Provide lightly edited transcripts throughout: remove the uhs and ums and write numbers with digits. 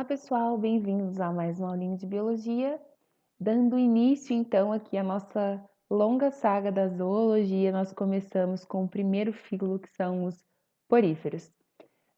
Olá pessoal, bem-vindos a mais uma aulinha de biologia. Dando início então aqui à nossa longa saga da zoologia, nós começamos com o primeiro filo, que são os poríferos.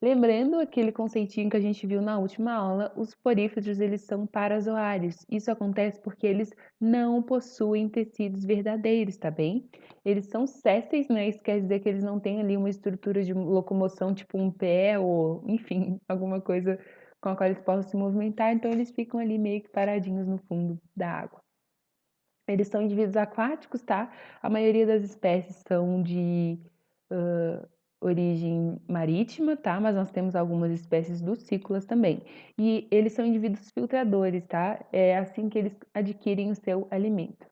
Lembrando aquele conceitinho que a gente viu na última aula, os poríferos eles são parazoários. Isso acontece porque eles não possuem tecidos verdadeiros, tá bem? Eles são sésseis, né? Isso quer dizer que eles não têm ali uma estrutura de locomoção, tipo um pé ou, enfim, alguma coisa com a qual eles possam se movimentar, então eles ficam ali meio que paradinhos no fundo da água. Eles são indivíduos aquáticos, tá? A maioria das espécies são de origem marítima, tá? Mas nós temos algumas espécies lucícolas também. E eles são indivíduos filtradores, tá? É assim que eles adquirem o seu alimento.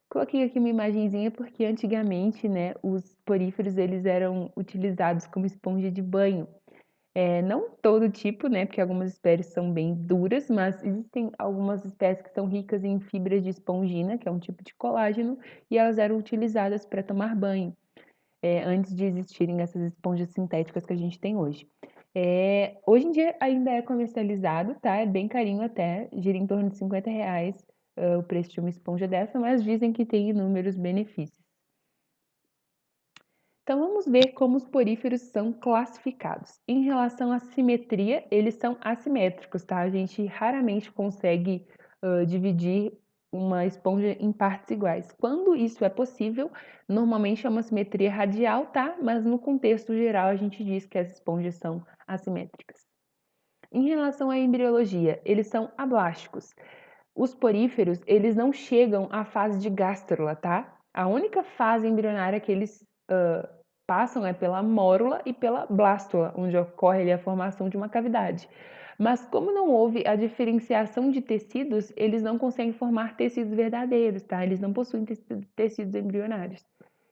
Coloquei aqui uma imagenzinha porque antigamente, né, os poríferos eles eram utilizados como esponja de banho. Não todo tipo, né, porque algumas espécies são bem duras, mas existem algumas espécies que são ricas em fibras de espongina, que é um tipo de colágeno, e elas eram utilizadas para tomar banho, antes de existirem essas esponjas sintéticas que a gente tem hoje. Hoje em dia ainda é comercializado, tá? É bem carinho até, gira em torno de R$ 50 o preço de uma esponja dessa, mas dizem que tem inúmeros benefícios. Então vamos ver como os poríferos são classificados. Em relação à simetria, eles são assimétricos, tá? A gente raramente consegue dividir uma esponja em partes iguais. Quando isso é possível, normalmente é uma simetria radial, tá? Mas no contexto geral a gente diz que as esponjas são assimétricas. Em relação à embriologia, eles são ablásticos. Os poríferos, eles não chegam à fase de gástrula, tá? A única fase embrionária que eles passam é pela mórula e pela blástula, onde ocorre ali a formação de uma cavidade. Mas como não houve a diferenciação de tecidos, eles não conseguem formar tecidos verdadeiros, tá? Eles não possuem tecidos embrionários.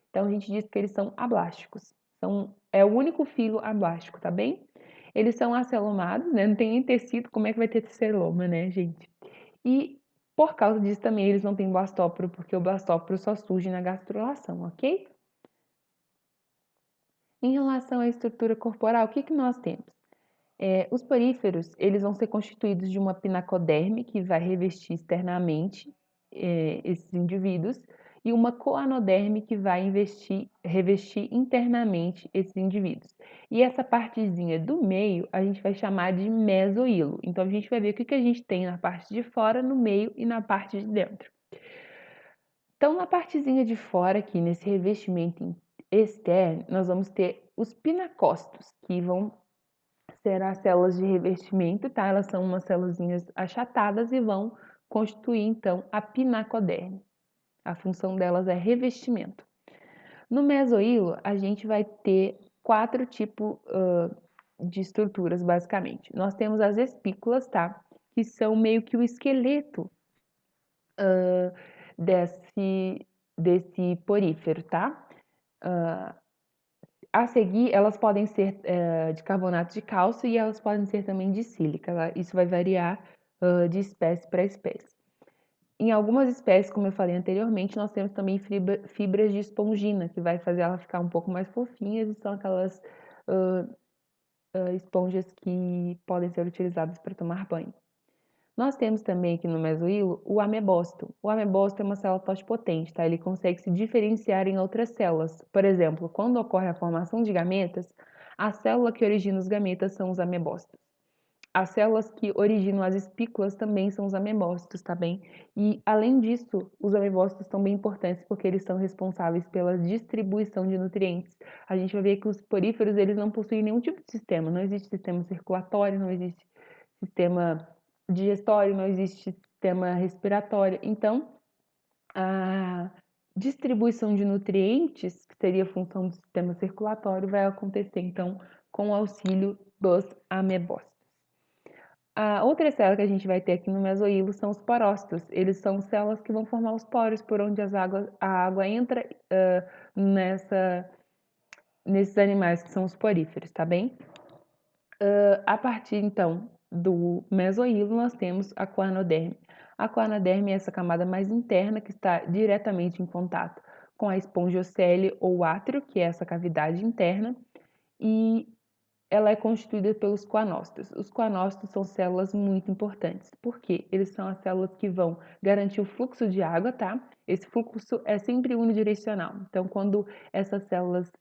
Então a gente diz que eles são ablásticos. É o único filo ablástico, tá bem? Eles são acelomados, né? Não tem nem tecido, como é que vai ter celoma, né, gente? E por causa disso também eles não têm blastóporo, porque o blastóporo só surge na gastrulação, ok? Em relação à estrutura corporal, o que nós temos? Os poríferos, eles vão ser constituídos de uma pinacoderme, que vai revestir externamente esses indivíduos, e uma coanoderme, que vai revestir internamente esses indivíduos. E essa partezinha do meio, a gente vai chamar de mesoílo. Então, a gente vai ver o que a gente tem na parte de fora, no meio e na parte de dentro. Então, na partezinha de fora aqui, nesse revestimento externo, nós vamos ter os pinacócitos, que vão ser as células de revestimento, tá? Elas são umas células achatadas e vão constituir, então, a pinacoderme. A função delas é revestimento. No mesoílo, a gente vai ter 4 tipos de estruturas, basicamente. Nós temos as espículas, tá? Que são meio que o esqueleto desse porífero, tá? A seguir, elas podem ser de carbonato de cálcio e elas podem ser também de sílica. Isso vai variar de espécie para espécie. Em algumas espécies, como eu falei anteriormente, nós temos também fibras de espongina, que vai fazer ela ficar um pouco mais fofinhas e são aquelas esponjas que podem ser utilizadas para tomar banho. Nós temos também aqui no mesoílo o amebócito. O amebócito é uma célula totipotente, tá? Ele consegue se diferenciar em outras células. Por exemplo, quando ocorre a formação de gametas, a célula que origina os gametas são os amebócitos. As células que originam as espículas também são os amebócitos, tá bem? E, além disso, os amebócitos são bem importantes porque eles são responsáveis pela distribuição de nutrientes. A gente vai ver que os poríferos, eles não possuem nenhum tipo de sistema. Não existe sistema circulatório, não existe sistema digestório, não existe sistema respiratório. Então, a distribuição de nutrientes, que seria a função do sistema circulatório, vai acontecer, então, com o auxílio dos amebócitos. A outra célula que a gente vai ter aqui no mesoílo são os porócitos. Eles são células que vão formar os poros por onde a água entra nesses animais que são os poríferos, tá bem? A partir, então, do mesoílo, nós temos a coanoderme. A coanoderme é essa camada mais interna que está diretamente em contato com a espongiocele ou átrio, que é essa cavidade interna, e ela é constituída pelos coanócitos. Os coanócitos são células muito importantes, porque eles são as células que vão garantir o fluxo de água, tá? Esse fluxo é sempre unidirecional. Então, quando essas células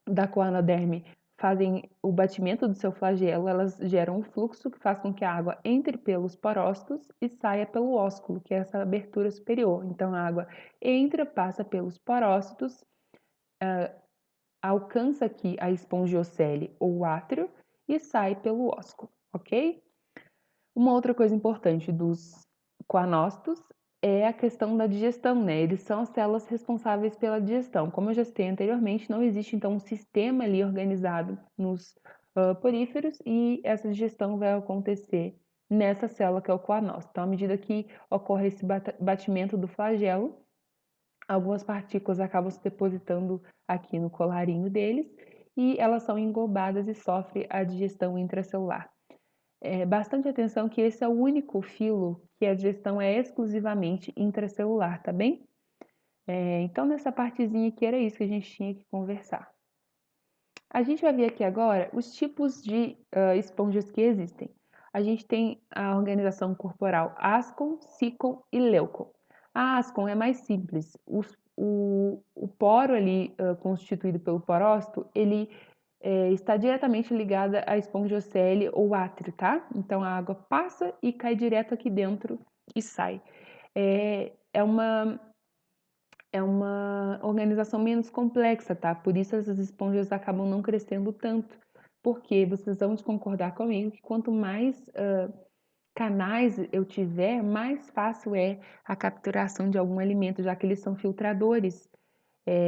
da coanoderme fazem o batimento do seu flagelo, elas geram um fluxo que faz com que a água entre pelos porócitos e saia pelo ósculo, que é essa abertura superior. Então, a água entra, passa pelos porócitos, alcança aqui a espongiocele ou o átrio e sai pelo ósculo, ok? Uma outra coisa importante dos coanócitos é a questão da digestão, né? Eles são as células responsáveis pela digestão. Como eu já citei anteriormente, não existe então um sistema ali organizado nos poríferos e essa digestão vai acontecer nessa célula que é o coanócito. Então, à medida que ocorre esse batimento do flagelo, algumas partículas acabam se depositando aqui no colarinho deles e elas são englobadas e sofrem a digestão intracelular. Bastante atenção que esse é o único filo que a digestão é exclusivamente intracelular, tá bem? Então, nessa partezinha aqui era isso que a gente tinha que conversar. A gente vai ver aqui agora os tipos de esponjas que existem. A gente tem a organização corporal Ascon, Sicon e Leucon. A Ascon é mais simples. O poro ali constituído pelo porócito, ele está diretamente ligada à espongiocele ou átrio, tá? Então a água passa e cai direto aqui dentro e sai. É uma organização menos complexa, tá? Por isso essas esponjas acabam não crescendo tanto, porque vocês vão concordar comigo que quanto mais canais eu tiver, mais fácil é a capturação de algum alimento, já que eles são filtradores.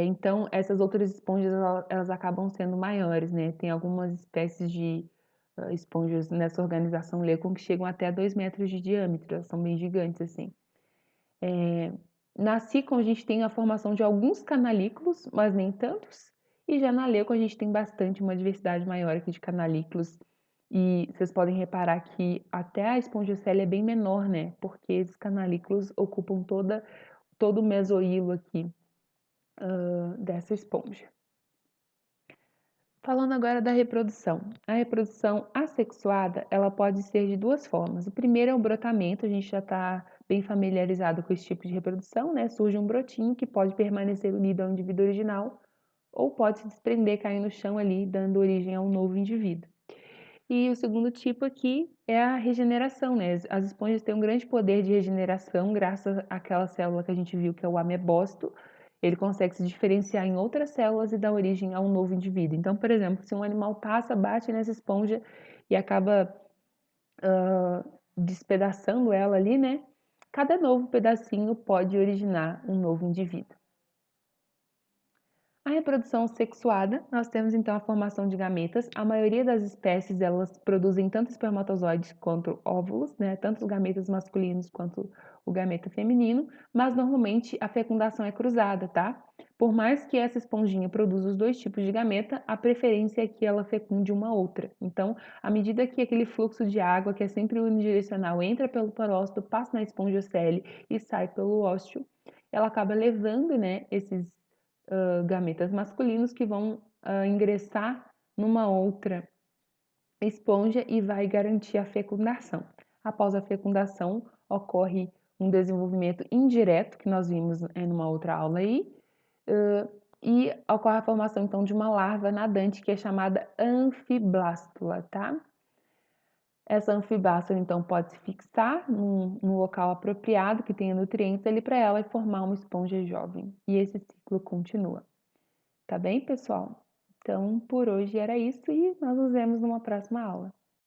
Então, essas outras esponjas, elas acabam sendo maiores, né? Tem algumas espécies de esponjas nessa organização Leucon que chegam até 2 metros de diâmetro, elas são bem gigantes, assim. Na Sicon, a gente tem a formação de alguns canalículos, mas nem tantos. E já na Leucon, a gente tem bastante, uma diversidade maior aqui de canalículos. E vocês podem reparar que até a espongiocele é bem menor, né? Porque esses canalículos ocupam todo o mesoílo aqui dessa esponja. Falando agora da reprodução. A reprodução assexuada, ela pode ser de duas formas. O primeiro é o brotamento, a gente já está bem familiarizado com esse tipo de reprodução, né? Surge um brotinho que pode permanecer unido ao indivíduo original ou pode se desprender, cair no chão ali, dando origem a um novo indivíduo. E o segundo tipo aqui é a regeneração, né? As esponjas têm um grande poder de regeneração graças àquela célula que a gente viu que é o amebócito. Ele consegue se diferenciar em outras células e dar origem a um novo indivíduo. Então, por exemplo, se um animal passa, bate nessa esponja e acaba despedaçando ela ali, né? Cada novo pedacinho pode originar um novo indivíduo. A reprodução sexuada, nós temos então a formação de gametas. A maioria das espécies, elas produzem tanto espermatozoides quanto óvulos, né? Tanto os gametas masculinos quanto o gameta feminino, mas normalmente a fecundação é cruzada, tá? Por mais que essa esponjinha produza os dois tipos de gameta, a preferência é que ela fecunde uma outra. Então, à medida que aquele fluxo de água, que é sempre unidirecional, entra pelo parócito, passa na espongiocele e sai pelo ósteo, ela acaba levando, né, esses gametas masculinos que vão ingressar numa outra esponja e vai garantir a fecundação. Após a fecundação, ocorre um desenvolvimento indireto, que nós vimos numa outra aula aí, e ocorre a formação então de uma larva nadante que é chamada anfiblástula, tá? Essa anfiblástula então pode se fixar num local apropriado que tenha nutrientes ali para ela e formar uma esponja jovem. E esse ciclo continua. Tá bem, pessoal? Então, por hoje era isso e nós nos vemos numa próxima aula.